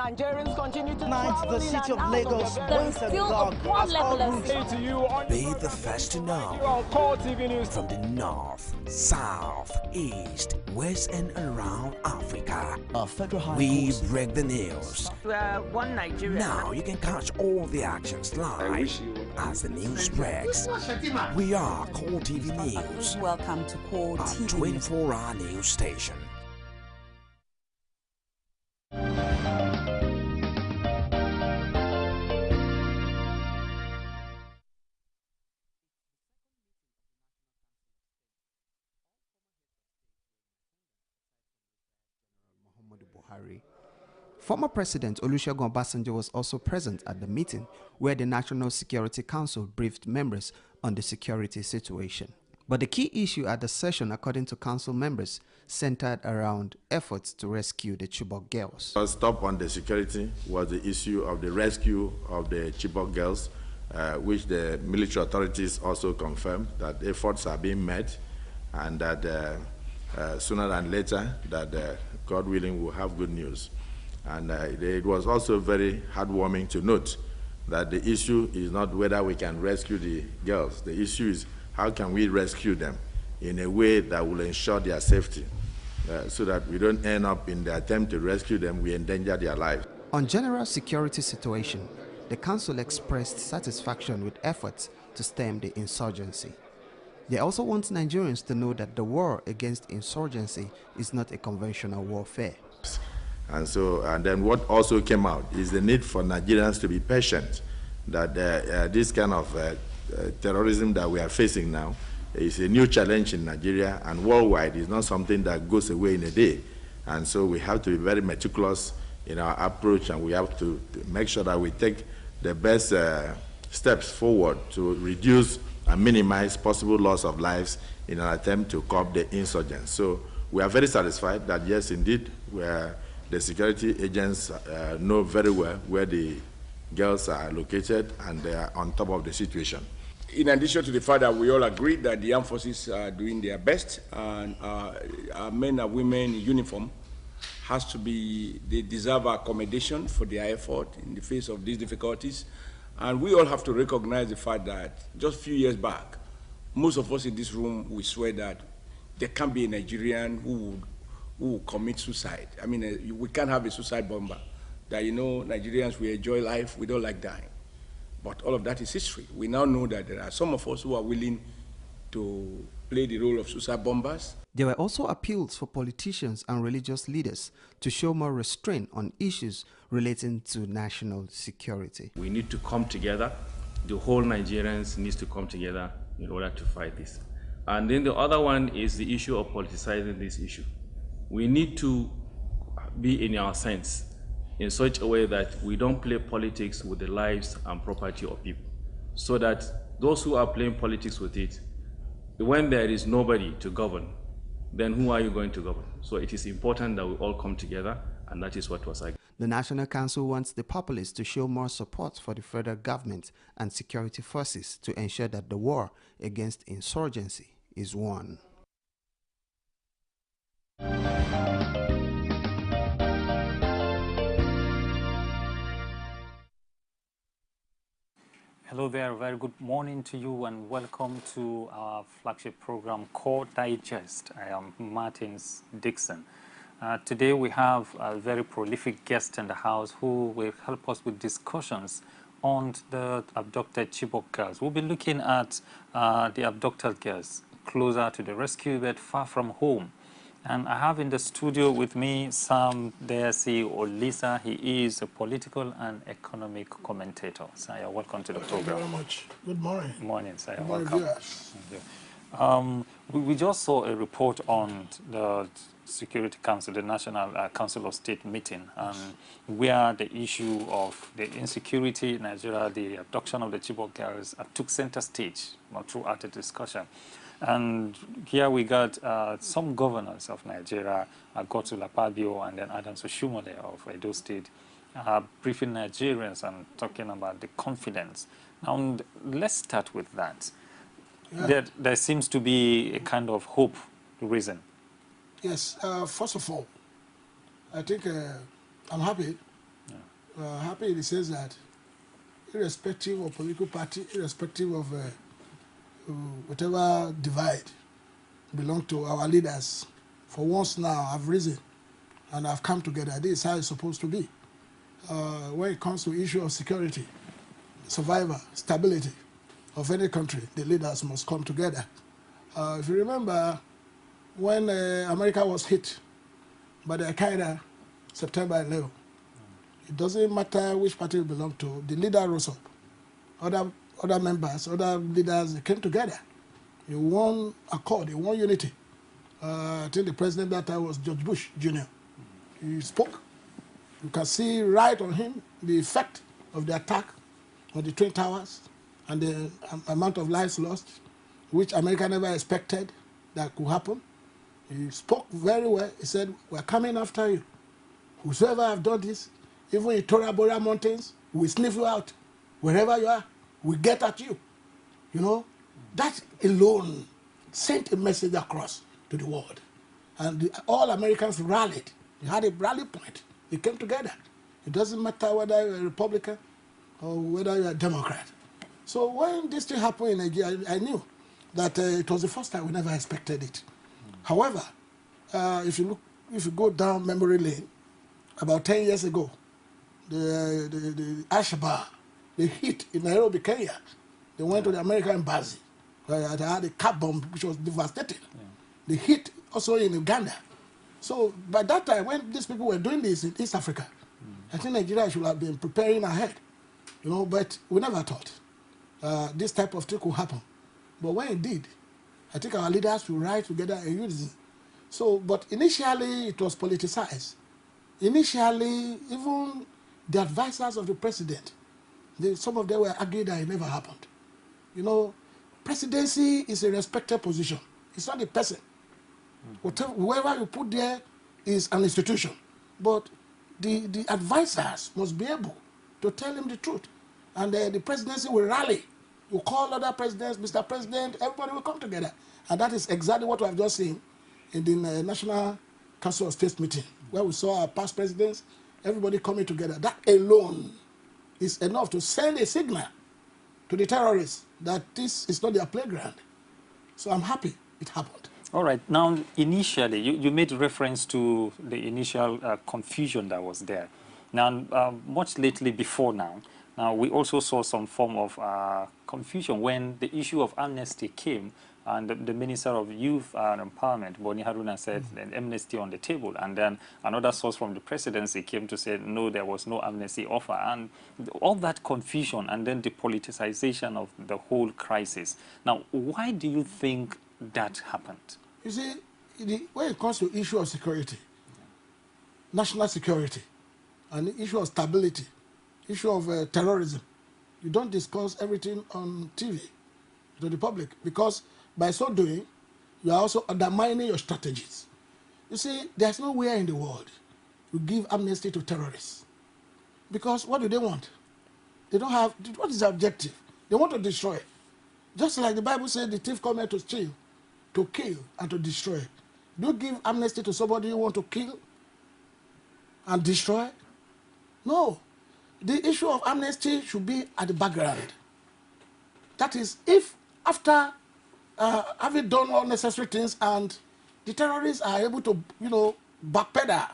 Nigerians continue to Tonight, the city of Lagos went agog as all Be the first to know from the north, south, east, west, and around Africa. We break the news. one Nigeria. Now you can catch all the actions live as the news breaks. We are Core TV News. Welcome to Core TV, 24-hour news station. Former President Olusegun Obasanjo was also present at the meeting where the National Security Council briefed members on the security situation. But the key issue at the session, according to council members, centered around efforts to rescue the Chibok girls. First stop on the security was the issue of the rescue of the Chibok girls, which the military authorities also confirmed that efforts are being made, and that sooner than later, that God willing, we'll have good news. And it was also very heartwarming to note that the issue is not whether we can rescue the girls. The issue is how can we rescue them in a way that will ensure their safety, so that we don't end up in the attempt to rescue them, we endanger their lives. On general security situation, the council expressed satisfaction with efforts to stem the insurgency. They also want Nigerians to know that the war against insurgency is not a conventional warfare. And then what also came out is the need for Nigerians to be patient, that this kind of terrorism that we are facing now is a new challenge in Nigeria, and worldwide is not something that goes away in a day. And so we have to be very meticulous in our approach, and we have to make sure that we take the best steps forward to reduce and minimize possible loss of lives in an attempt to curb the insurgents. So we are very satisfied that yes, indeed, the security agents know very well where the girls are located, and they are on top of the situation. In addition to the fact that we all agree that the armed forces are doing their best, and our men and women in uniform they deserve accommodation for their effort in the face of these difficulties. And we all have to recognize the fact that just a few years back, most of us in this room, we swear that there can't be a Nigerian who will commit suicide. I mean, we can't have a suicide bomber. That, you know, Nigerians, we enjoy life, we don't like dying. But all of that is history. We now know that there are some of us who are willing to play the role of suicide bombers. There were also appeals for politicians and religious leaders to show more restraint on issues relating to national security. We need to come together. The whole Nigerians needs to come together in order to fight this. And then the other one is the issue of politicizing this issue. We need to be in our sense in such a way that we don't play politics with the lives and property of people, so that those who are playing politics with it, when there is nobody to govern, then who are you going to govern? So it is important that we all come together, and that is what was argued. The National Council wants the populace to show more support for the federal government and security forces to ensure that the war against insurgency is won. Hello there, very good morning to you and welcome to our flagship program, Core Digest. I am Martins Dixon. Today we have a very prolific guest in the house who will help us with discussions on the abducted Chibok girls. We'll be looking at the abducted girls closer to the rescue but far from home. And I have in the studio with me Sam Desi Olisa. He is a political and economic commentator. Sir, welcome to the program. Thank you very much. Good morning. Morning, sir. Good morning, welcome. yes. Thank you. We just saw a report on the Security Council, the National Council of State meeting, where the issue of the insecurity in Nigeria, the abduction of the Chibok girls, took center stage throughout the discussion. And here we got some governors of Nigeria, Godswill Akpabio and then Adams Oshomole of Edo State, briefing Nigerians and talking about the confidence. Now, let's start with that. Yeah. There seems to be a kind of hope reason. Yes, first of all, I think I'm happy happy in the sense that irrespective of political party, irrespective of whatever divide belong to our leaders, for once now have risen and have come together. This is how it's supposed to be. When it comes to issue of security, survival, stability of any country, the leaders must come together. If you remember, when America was hit by the Al-Qaeda, September 11, it doesn't matter which party you belong to, the leader rose up. Other members, other leaders, they came together. In one accord, in one unity. I think the president that time was George Bush Jr. He spoke. You can see right on him the effect of the attack on the Twin Towers and the amount of lives lost, which America never expected that could happen. He spoke very well. He said, "We're coming after you. Whosoever have done this, even in Tora Bora Mountains, we sniff you out. Wherever you are, we get at you." You know, that alone sent a message across to the world. And all Americans rallied. They had a rally point. They came together. It doesn't matter whether you're a Republican or whether you're a Democrat. So when this thing happened in Nigeria, I knew that it was the first time we never expected it. However, if you go down memory lane, about 10 years ago, the Al-Shabaab, they hit in Nairobi, Kenya. They went to the American embassy. They had a car bomb, which was devastating. Yeah. They hit also in Uganda. So by that time, when these people were doing this in East Africa, I think Nigeria should have been preparing ahead. You know, but we never thought this type of thing could happen. But when it did, I think our leaders will rise together in unity. So, but initially it was politicized. Initially, even the advisors of the president, some of them were arguing that it never happened. You know, presidency is a respected position. It's not a person. Whoever you put there is an institution. But the advisors must be able to tell him the truth. And the presidency will rally. You call other presidents, Mr. President, everybody will come together. And that is exactly what we have just seen in the National Council of States meeting, where we saw our past presidents, everybody coming together. That alone is enough to send a signal to the terrorists that this is not their playground. So I'm happy it happened. All right. Now, initially, you made reference to the initial confusion that was there. Now, much lately before now, we also saw some form of confusion when the issue of amnesty came, and the Minister of Youth and Empowerment, Boni Haruna, said an amnesty on the table. And then another source from the presidency came to say, no, there was no amnesty offer. And all that confusion and then the politicization of the whole crisis. Now, why do you think that happened? You see, when it comes to the issue of security, national security, and the issue of stability, issue of terrorism, you don't discuss everything on TV to the public, because by so doing, you are also undermining your strategies. You see, there's nowhere in the world you give amnesty to terrorists. Because what do they want? They don't have, what is the objective? They want to destroy. Just like the Bible said, the thief cometh to steal, to kill, and to destroy. Do you give amnesty to somebody you want to kill and destroy? No. The issue of amnesty should be at the background. That is, if after having done all necessary things and the terrorists are able to, backpedal,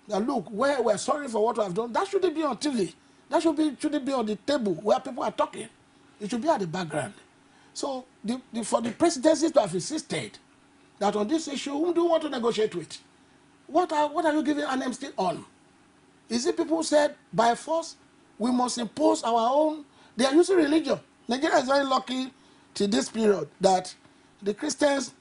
now look, we're sorry for what we have done, that shouldn't be on TV. That shouldn't be on the table where people are talking. It should be at the background. So for the presidency to have insisted that on this issue, who do you want to negotiate with? What are you giving an amnesty on? Is it people who said, by force, we must impose our own? They are using religion. Nigeria is very lucky to this period that the Christians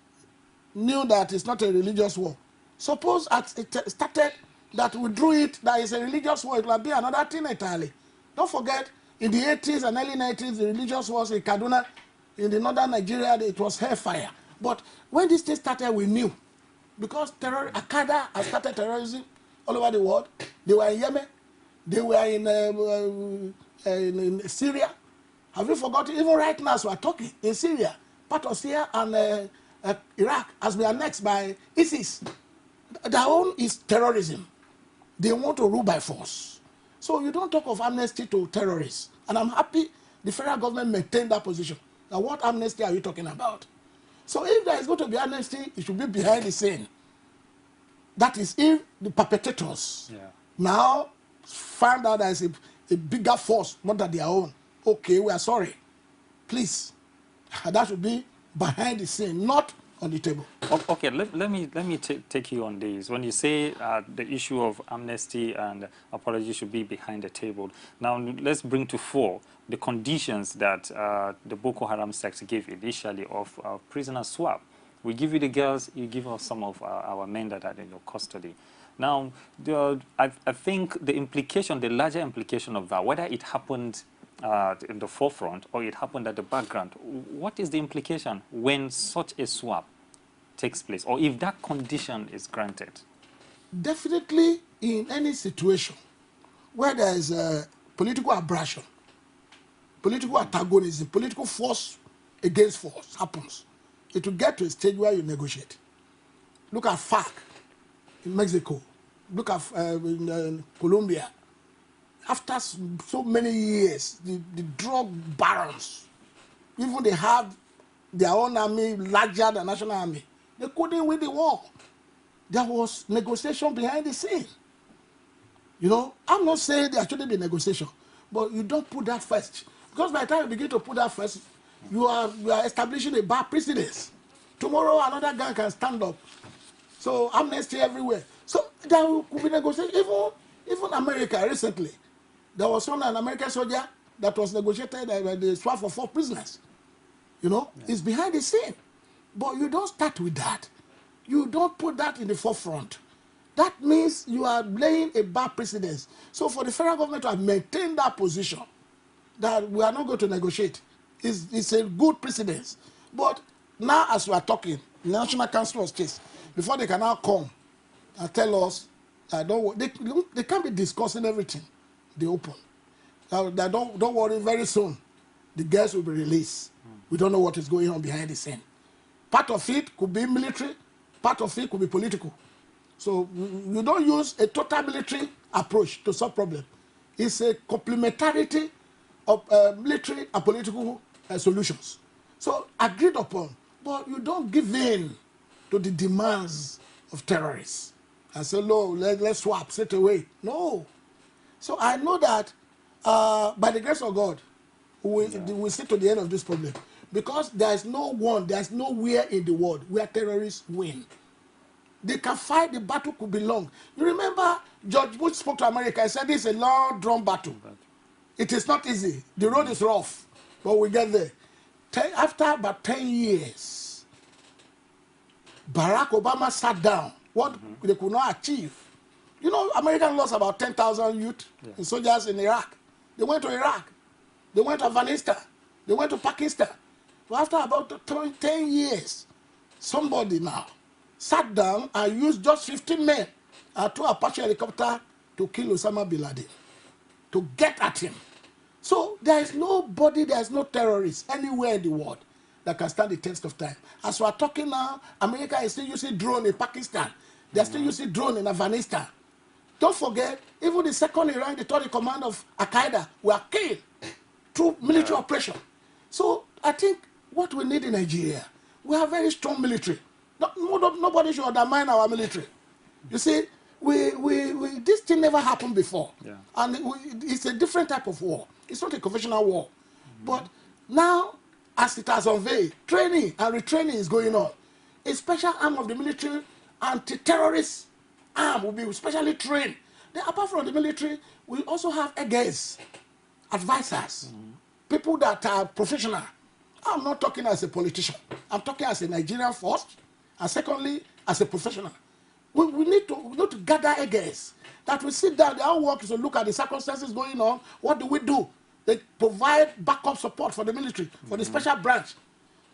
knew that it's not a religious war. Suppose it started that we drew it, that it's a religious war, it will be another thing entirely. Don't forget, in the 80s and early 90s, the religious wars in Kaduna, in the northern Nigeria, it was hellfire. But when this thing started, we knew. Because Al-Qaeda has started terrorism all over the world. They were in Yemen. They were in Syria. Have you forgotten? Even right now, as we are talking, in Syria, part of Syria and Iraq has been annexed by ISIS. Their own is terrorism. They want to rule by force. So you don't talk of amnesty to terrorists. And I'm happy the federal government maintained that position. Now, what amnesty are you talking about? So if there is going to be amnesty, it should be behind the scene. That is, if the perpetrators now find out there is a bigger force, not that their own, okay, we are sorry. Please. That should be behind the scene, not on the table. Okay, let me take you on this. When you say the issue of amnesty and apology should be behind the table, now let's bring to fore the conditions that the Boko Haram sect gave initially of prisoner swap. We give you the girls, you give us some of our men that are in your custody. Now, I think the implication, the larger implication of that, whether it happened in the forefront or it happened at the background, what is the implication when such a swap takes place, or if that condition is granted? Definitely in any situation where there is a political abrasion, political antagonism, political force against force happens, it will get to a stage where you negotiate. Look at FARC in Mexico. Look at in Colombia. After so many years, the drug barons, even they have their own army larger than national army, they couldn't win the war. There was negotiation behind the scene. You know, I'm not saying there shouldn't be negotiation, but you don't put that first. Because by the time you begin to put that first, you are establishing a bad precedence. Tomorrow another guy can stand up. So amnesty everywhere. So there could be negotiation. Even America recently, there was an American soldier that was negotiated the swap for 4 prisoners. You know, it's behind the scene. But you don't start with that. You don't put that in the forefront. That means you are laying a bad precedence. So for the federal government to have maintained that position, that we are not going to negotiate, it's a good precedence. But now as we are talking, the National Council of States, before they can now come and tell us, they can't be discussing everything. They open. Don't worry, very soon, the girls will be released. We don't know what is going on behind the scene. Part of it could be military, part of it could be political. So you don't use a total military approach to solve problems. It's a complementarity of military and political solutions. So agreed upon, but you don't give in to the demands of terrorists and say, no, let's swap straight away. No. So I know that by the grace of God, we see to the end of this problem. Because there's nowhere in the world where terrorists win. They can fight, the battle could be long. You remember George Bush spoke to America and said it's a long drawn battle. It is not easy. The road is rough, but we get there. After about 10 years, Barack Obama sat down. What they could not achieve. You know, America lost about 10,000 youth and soldiers in Iraq. They went to Iraq. They went to Afghanistan. They went to Pakistan. But after about 10 years, somebody now sat down and used just 15 men and 2 Apache helicopters to kill Osama bin Laden, to get at him. So there is nobody, there is no terrorist anywhere in the world that can stand the test of time. As we are talking now, America is still using drone in Pakistan. They are still using drone in Afghanistan. Don't forget, even the second in rank, the third in command of Al-Qaeda were killed through military operation. So I think what we need in Nigeria, we have very strong military. Nobody should undermine our military. You see, this thing never happened before. Yeah. And it's a different type of war. It's not a conventional war. But now, as it has unveiled, training and retraining is going on. A special arm of the military, anti-terrorist arm, will be specially trained. Then apart from the military, we also have against advisors, people that are professional. I'm not talking as a politician. I'm talking as a Nigerian first, and secondly, as a professional. We need to gather against that. We sit down, our work is to look at the circumstances going on. What do we do? They provide backup support for the military, for the special branch.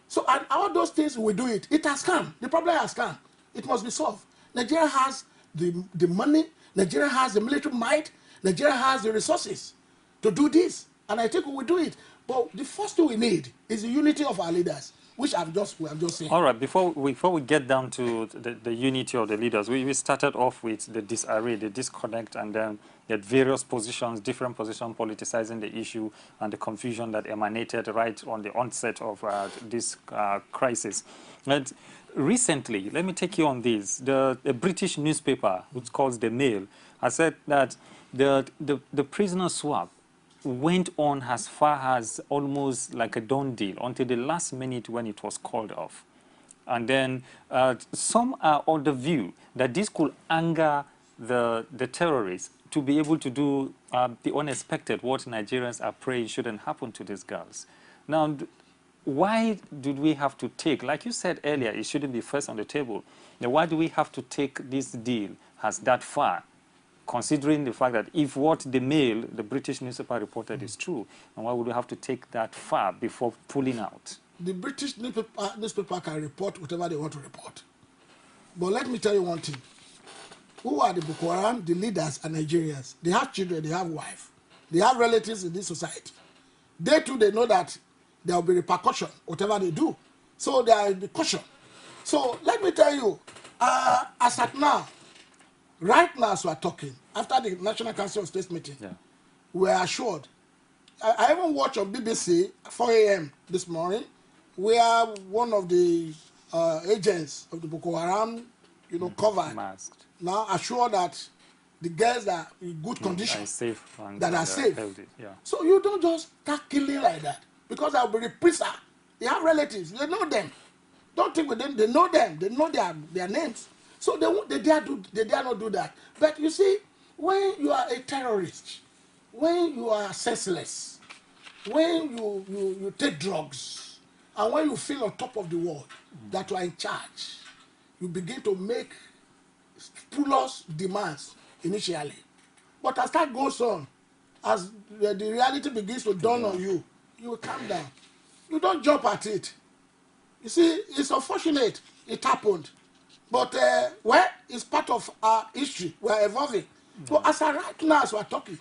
So and all those things, we do it. It has come. The problem has come. It must be solved. Nigeria has the money. Nigeria has the military might. Nigeria has the resources to do this. And I think we will do it. But the first thing we need is the unity of our leaders. which we have just seen. All right, before we get down to the unity of the leaders, we started off with the disarray, the disconnect, and then at various positions, different positions, politicizing the issue and the confusion that emanated right on the onset of this crisis. And recently, let me take you on this. A British newspaper, which calls The Mail, has said that the prisoner swap went on as far as almost like a done deal until the last minute when it was called off. And then some are on the view that this could anger the terrorists to be able to do the unexpected, what Nigerians are praying shouldn't happen to these girls. Now, why did we have to take, like you said earlier, it shouldn't be first on the table. Now, why do we have to take this deal as that far, considering the fact that if what the Mail, the British newspaper reported is true, and why would we have to take that far before pulling out? The British newspaper can report whatever they want to report. But let me tell you one thing. Who are the Boko Haram? The leaders are Nigerians. They have children, they have wives. They have relatives in this society. They too, they know that there will be repercussion, whatever they do. So there will be caution. So let me tell you, as at now, right now as we are talking, after the National Council of State meeting, we are assured. I even watched on BBC 4 a.m. this morning, where one of the agents of the Boko Haram, covered, masked, now assured that the girls are in good condition, that are safe. So you don't just start killing like that, because there will be reprisal. They have relatives, they know them. Don't think with them, they know them, they know their names. So they dare not do that. But you see, when you are a terrorist, when you are senseless, when you take drugs, and when you feel on top of the world that you are in charge, you begin to make scrupulous demands initially. But as that goes on, as the reality begins to dawn on you, you will calm down. You don't jump at it. You see, it's unfortunate it happened. But, it's part of our history. We are evolving. But as of right now, as we are talking,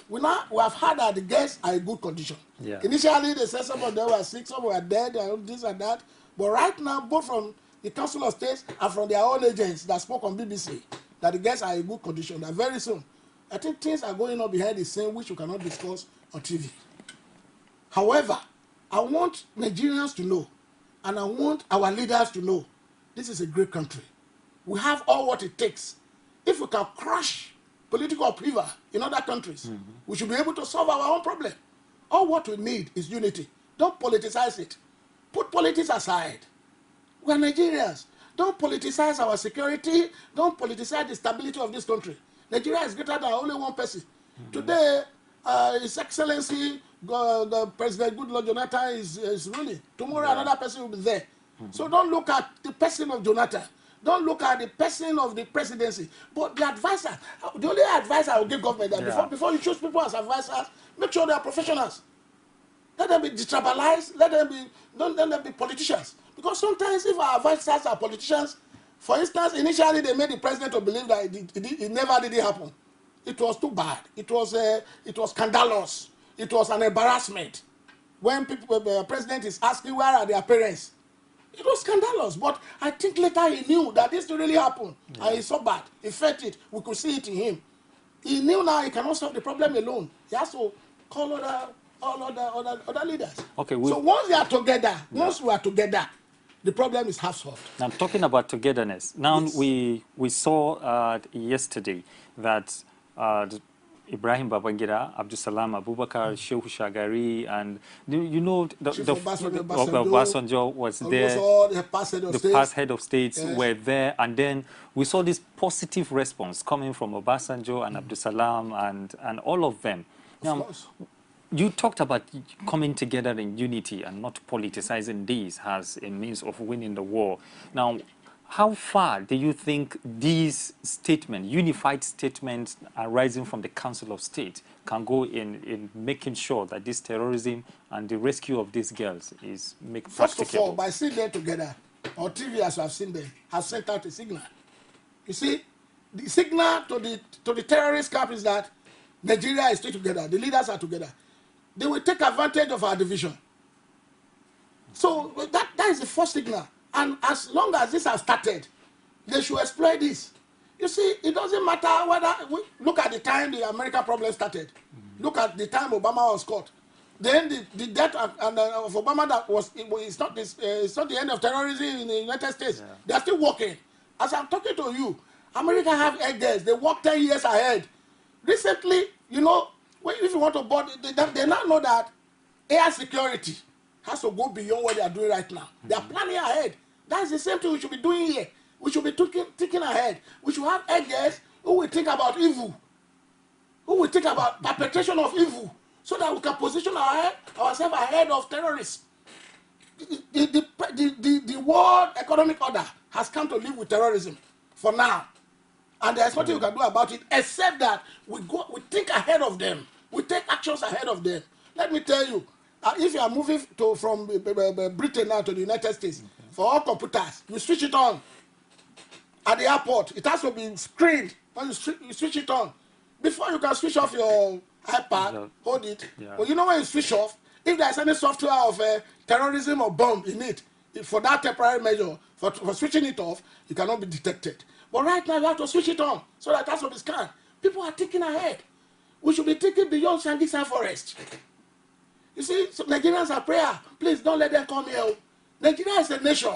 we have heard that the girls are in good condition. Initially, they said some of them were sick, some were dead, and this and that. But right now, both from the Council of States and from their own agents that spoke on BBC, that the girls are in good condition. That very soon, I think things are going on behind the scene which we cannot discuss on TV. However, I want Nigerians to know, and I want our leaders to know, this is a great country. We have all what it takes. If we can crush political upheaval in other countries, we should be able to solve our own problem. All what we need is unity. Don't politicize it. Put politics aside. We are Nigerians. Don't politicize our security. Don't politicize the stability of this country. Nigeria is greater than only one person. Today, His Excellency, the President Goodluck Jonathan is ruling. Tomorrow, another person will be there. So don't look at the person of Jonathan. Don't look at the person of the presidency. But the advisor, the only advisor I will give government that before you choose people as advisors, make sure they are professionals. Let them be detribalized. Don't let them be politicians. Because sometimes if our advisors are politicians, for instance, initially they made the president to believe that it never did happen. It was too bad. It was scandalous. It was an embarrassment. When the president is asking where are their parents, it was scandalous. But I think later he knew that this really happened. And he saw bad. He felt it. We could see it in him. He knew now he cannot solve the problem alone. He has to call other leaders. Okay. So once they are together, once we are together, the problem is half solved. Now, talking about togetherness, now we saw yesterday that Ibrahim Babangida, Abdusalam Abubakar, Shehu Shagari, and the Obasanjo was there. The past head of states were there, and then we saw this positive response coming from Obasanjo and Abdusalam and all of them. Now, you talked about coming together in unity and not politicizing these as a means of winning the war. Now, how far do you think these statements, unified statements arising from the Council of State, can go in making sure that this terrorism and the rescue of these girls is made practicable? First of all, by seeing them together, on TV as I've seen them, has sent out a signal. You see, the signal to the terrorist camp is that Nigeria is still together, the leaders are together. They will take advantage of our division. So that is the first signal. And as long as this has started, they should exploit this. You see, it doesn't matter whether look at the time the American problem started. Look at the time Obama was caught. Then the death of Obama it's not the end of terrorism in the United States. Yeah. They are still working. As I'm talking to you, America have eggers. They work 10 years ahead. Recently, you know, if you want to board, they now know that air security has to go beyond what they are doing right now. They are planning ahead. That's the same thing we should be doing here. We should be thinking ahead. We should have eggers who will think about evil, who will think about perpetration of evil, so that we can position ourselves ahead of terrorists. The World Economic Order has come to live with terrorism for now. And there's nothing we can do about it except that we think ahead of them. We take actions ahead of them. Let me tell you, if you are moving from Britain now to the United States, for all computers, you switch it on at the airport. It has to be screened when you switch it on. Before you can switch off your iPad, hold it. Yeah. Well, you know when you switch off, if there's any software of terrorism or bomb in it, for that temporary measure, for switching it off, it cannot be detected. But right now, you have to switch it on so that that's what is scanned. People are thinking ahead. We should be thinking beyond Sangisa Forest. You see, so Nigerians are prayer. Please don't let them come here. Nigeria is a nation.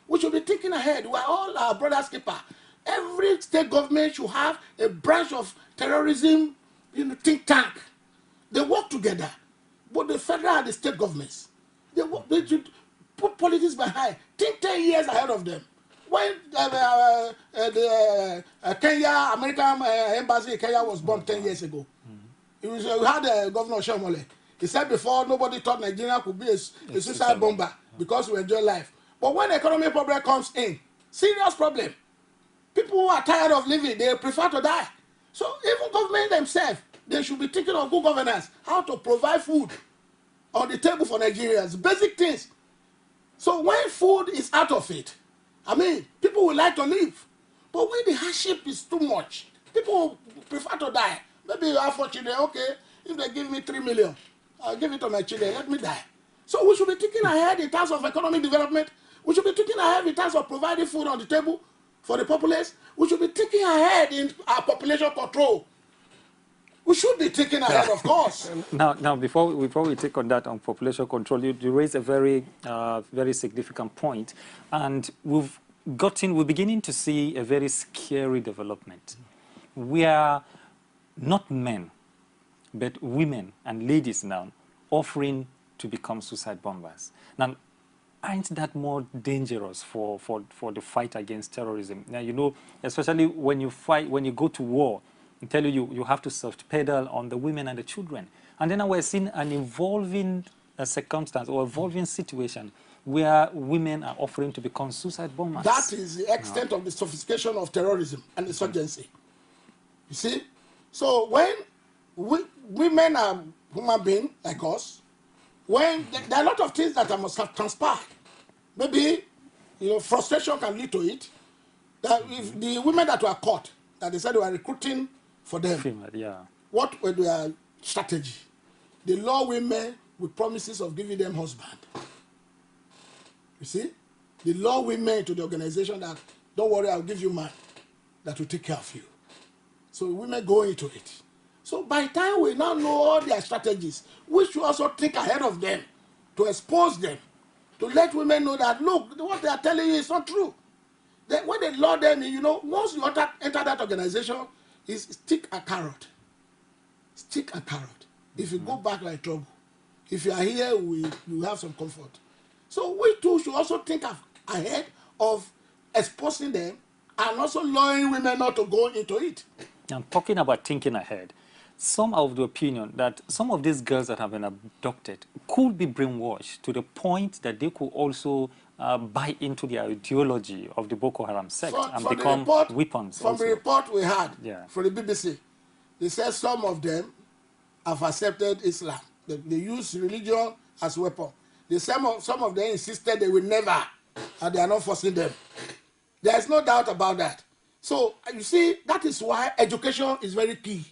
We should be thinking ahead. We are all our brother's keeper. Every state government should have a branch of terrorism think tank. They work together. But the federal and the state governments, they should put politics behind. Think 10 years ahead of them. When the Kenya, American embassy in Kenya was bombed 10 years ago, we had Governor Shomole. He said before, nobody thought Nigeria could be a suicide bomber because we enjoy life. But when the economic problem comes in, serious problem. People who are tired of living, they prefer to die. So even government themselves, they should be thinking of good governance, how to provide food on the table for Nigerians, basic things. So when food is out of it, I mean, people would like to live. But when the hardship is too much, people prefer to die. Maybe you have 4 children, okay, if they give me 3 million, I'll give it to my children, let me die. So we should be thinking ahead in terms of economic development. We should be thinking ahead in terms of providing food on the table for the populace. We should be thinking ahead in our population control. We should be thinking ahead, of course. Now, before we take on that on population control, you raised a very, very significant point, and we're beginning to see a very scary development. We are not men, but women and ladies now offering to become suicide bombers. Now, aren't that more dangerous for the fight against terrorism? Now, you know, especially when you go to war, I tell you have to self-pedal on the women and the children. And then we're seeing an evolving circumstance or evolving situation where women are offering to become suicide bombers. That is the extent of the sophistication of terrorism and insurgency. You see? So when women are human beings like us, when there are a lot of things that must have transpired. Maybe, frustration can lead to it. That if the women that were caught, that they said they were recruiting for them, what were their strategy? They lure women with promises of giving them husband. You see? They lure women to the organization that, don't worry, I'll give you man that will take care of you. So women go into it. So by the time we now know all their strategies, we should also think ahead of them to expose them, to let women know that, look, what they are telling you is not true. When they lure them, once you enter that organization, is stick a carrot. Stick a carrot. If you go back, like trouble. If you are here, you have some comfort. So we too should also think ahead of exposing them and also luring women not to go into it. I'm talking about thinking ahead. Some are of the opinion that some of these girls that have been abducted could be brainwashed to the point that they could also buy into the ideology of the Boko Haram sect and become weapons. From the report we had from the BBC, they said some of them have accepted Islam. They use religion as a weapon. Some of them insisted they will never, and they are not forcing them. There is no doubt about that. So, you see, that is why education is very key,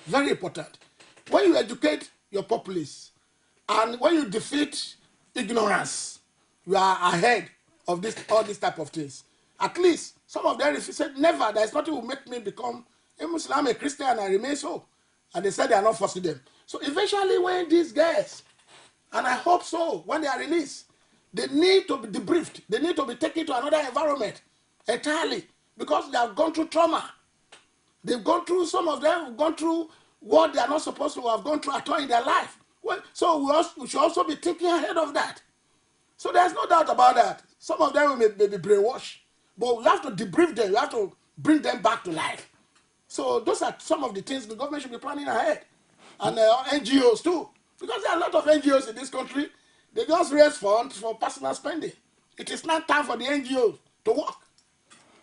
very important. When you educate your populace, and when you defeat ignorance, you are ahead of this, all these type of things. At least some of them said, never, there's nothing will make me become a Muslim, a Christian, and I remain so. And they said they are not forcing them. So eventually when these guys, and I hope so, when they are released, they need to be debriefed. They need to be taken to another environment entirely because they have gone through trauma. They've gone through, some of them have gone through what they are not supposed to have gone through at all in their life. Well, so we should also be thinking ahead of that. So there's no doubt about that. Some of them may be brainwashed, but we have to debrief them. We have to bring them back to life. So those are some of the things the government should be planning ahead. And NGOs too. Because there are a lot of NGOs in this country. They just raise funds for personal spending. It is not time for the NGOs to work.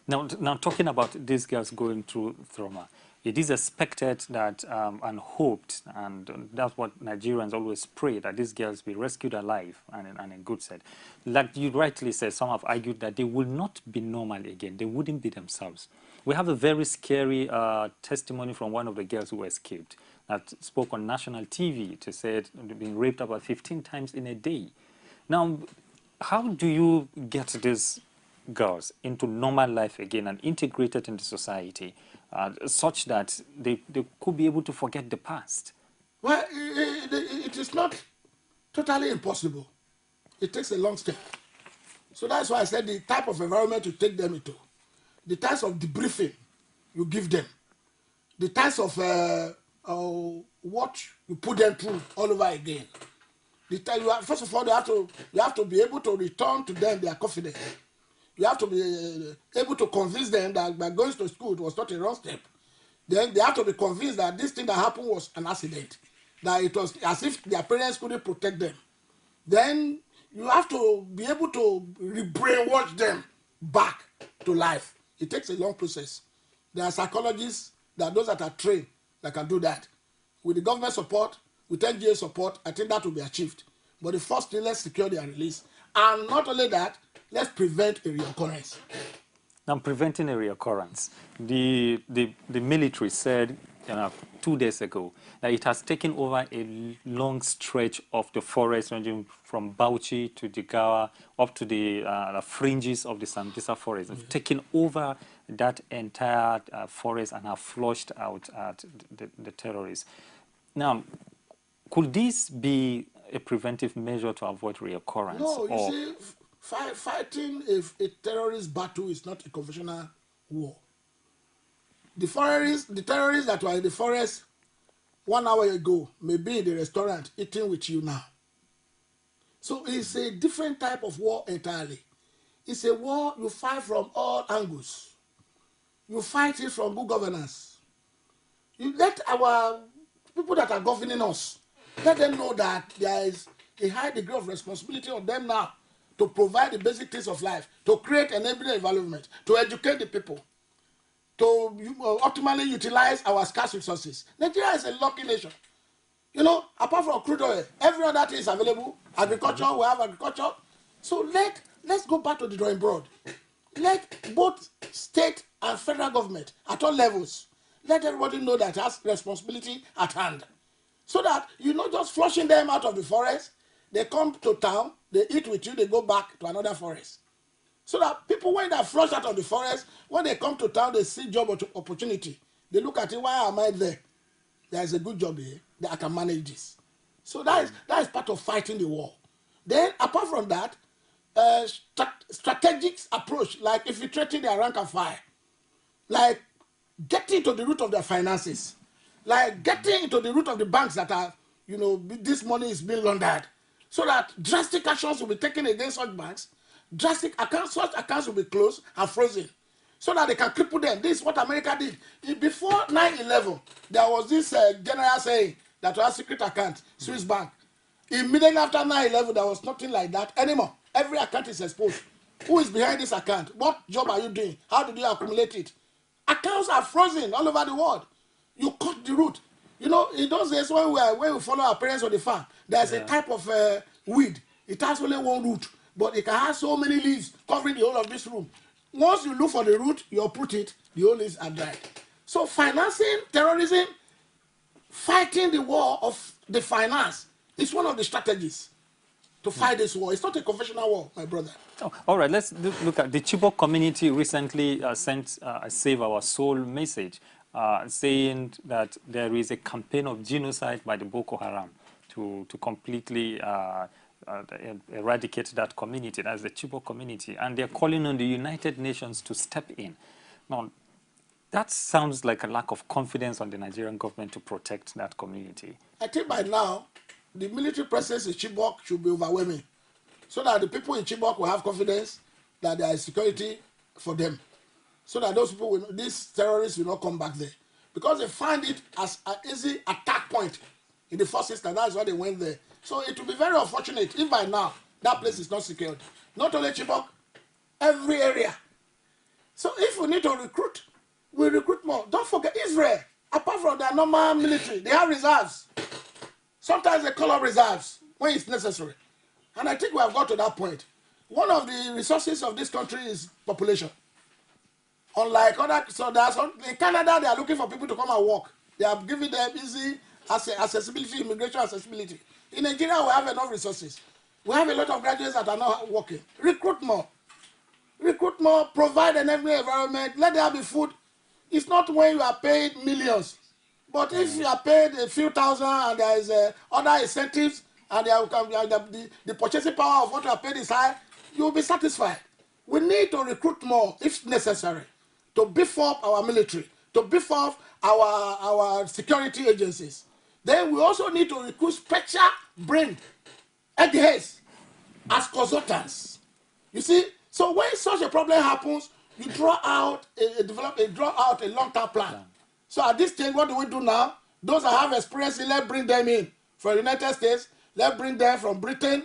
Now talking about these girls going through trauma, it is expected that and hoped, and that's what Nigerians always pray, that these girls be rescued alive and in good state. Like you rightly said, some have argued that they will not be normal again. They wouldn't be themselves. We have a very scary testimony from one of the girls who escaped that spoke on national TV to say they've been raped about 15 times in a day. Now, how do you get these girls into normal life again and integrated into society such that they could be able to forget the past? Well, it is not totally impossible. It takes a long step. So that's why I said the type of environment you take them into, the types of debriefing you give them, the types of what you put them through all over again. First of all, you have to be able to return to them their confidence. You have to be able to convince them that by going to school it was not a wrong step. Then they have to be convinced that this thing that happened was an accident, that it was as if their parents couldn't protect them. Then you have to be able to brainwash them back to life. It takes a long process. There are psychologists, there are those that are trained that can do that. With the government support, with NGO support, I think that will be achieved. But the first thing, let's secure their release. And not only that, let's prevent a reoccurrence. Now, preventing a reoccurrence. The military said 2 days ago that it has taken over a long stretch of the forest ranging from Bauchi to Jigawa up to the fringes of the Sambisa forest. They've taken over that entire forest and have flushed out the terrorists. Now, could this be a preventive measure to avoid reoccurrence? No, you see, fighting a terrorist battle is not a conventional war. The terrorists that were in the forest 1 hour ago may be in the restaurant eating with you now. So it's a different type of war entirely. It's a war you fight from all angles. You fight it from good governance. You let our people that are governing us, let them know that there is a high degree of responsibility on them now to provide the basic things of life, to create an enabling environment, to educate the people, to optimally utilize our scarce resources. Nigeria is a lucky nation. You know, apart from crude oil, every other thing is available. Agriculture, we have agriculture. So let's go back to the drawing board. Let both state and federal government at all levels, let everybody know that it has responsibility at hand. So that you're not just flushing them out of the forest, they come to town, they eat with you, they go back to another forest. So that people, when they're flushed out of the forest, when they come to town, they see job opportunity. They look at it, why am I there? There's a good job here, that I can manage this. So that is part of fighting the war. Then, apart from that, strategic approach, like infiltrating their rank and file, like getting to the root of their finances, like getting into the root of the banks that are, this money is being laundered, so that drastic actions will be taken against such banks. Such accounts will be closed and frozen, so that they can cripple them. This is what America did. Before 9/11, there was this general saying that was secret account, Swiss bank. Immediately after 9/11, there was nothing like that anymore. Every account is exposed. Who is behind this account? What job are you doing? How did you accumulate it? Accounts are frozen all over the world. You cut the root. In those days when we follow our parents on the farm, there's a type of weed. It has only one root, but it can have so many leaves covering the whole of this room. Once you look for the root, you uproot it, the whole leaves are dried. So financing terrorism, fighting the war of the finance is one of the strategies. to fight this war. It's not a conventional war, my brother. Oh, all right, let's look at the Chibok community recently sent a Save Our Soul message saying that there is a campaign of genocide by the Boko Haram to completely eradicate that community, that's the Chibok community, and they're calling on the United Nations to step in. Now, that sounds like a lack of confidence on the Nigerian government to protect that community. I think by now, the military presence in Chibok should be overwhelming, so that the people in Chibok will have confidence that there is security for them, so that those people, these terrorists will not come back there. Because they find it as an easy attack point in the first instance. That's why they went there. So it will be very unfortunate if by now that place is not secured. Not only Chibok, every area. So if we need to recruit, we recruit more. Don't forget Israel, apart from their normal military, they have reserves. Sometimes they call up reserves when it's necessary. And I think we have got to that point. One of the resources of this country is population. Unlike other, so in Canada, they are looking for people to come and work. They are giving them easy accessibility, immigration accessibility. In Nigeria, we have enough resources. We have a lot of graduates that are not working. Recruit more. Recruit more, provide an environment, let there be food. It's not when you are paid millions. But if you are paid a few thousand and there is other incentives and the purchasing power of what you are paid is high, you will be satisfied. We need to recruit more if necessary to beef up our military, to beef up our security agencies. Then we also need to recruit special brain eggheads as consultants. You see, so when such a problem happens, you draw out a long-term plan. So at this stage, what do we do now? Those that have experience, let's bring them in from the United States. Let's bring them from Britain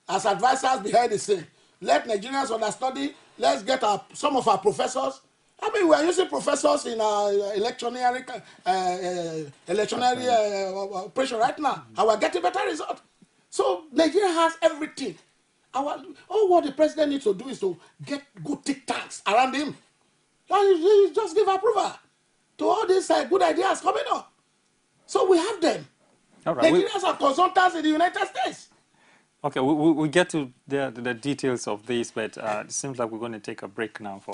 as advisors behind the scene. Let Nigerians understudy. Let's get some of our professors. I mean, we are using professors in our electioneering operation right now, and we're getting better results. So Nigeria has everything. All what the president needs to do is to get good think tanks around him. And just give approval to all these good ideas coming up. So we have them. All right, Nigerians are consultants in the United States. Okay, we'll get to the details of this, but it seems like we're going to take a break now for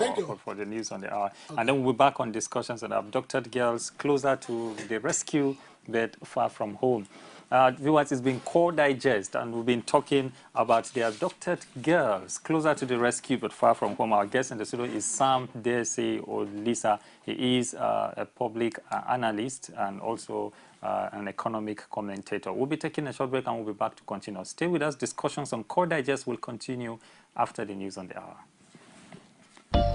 the news on the hour. Okay. And then we'll be back on discussions on abducted girls closer to the rescue, but far from home. Viewers, it's been Core Digest, and we've been talking about the abducted girls closer to the rescue, but far from home. Our guest in the studio is Sam Dese Olisa. He is a public analyst and also an economic commentator. We'll be taking a short break and we'll be back to continue. Stay with us. Discussions on Core Digest will continue after the news on the hour.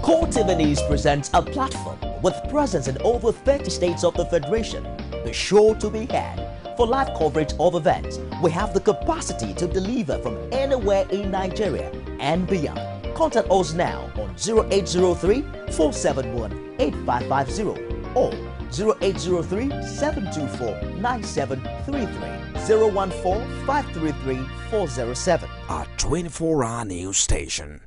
Core TV News presents a platform with presence in over 30 states of the Federation. Be sure to be had. For live coverage of events, we have the capacity to deliver from anywhere in Nigeria and beyond. Contact us now on 0803-471-8550 or 0803-724-9733, 014-533-407. A 24-hour news station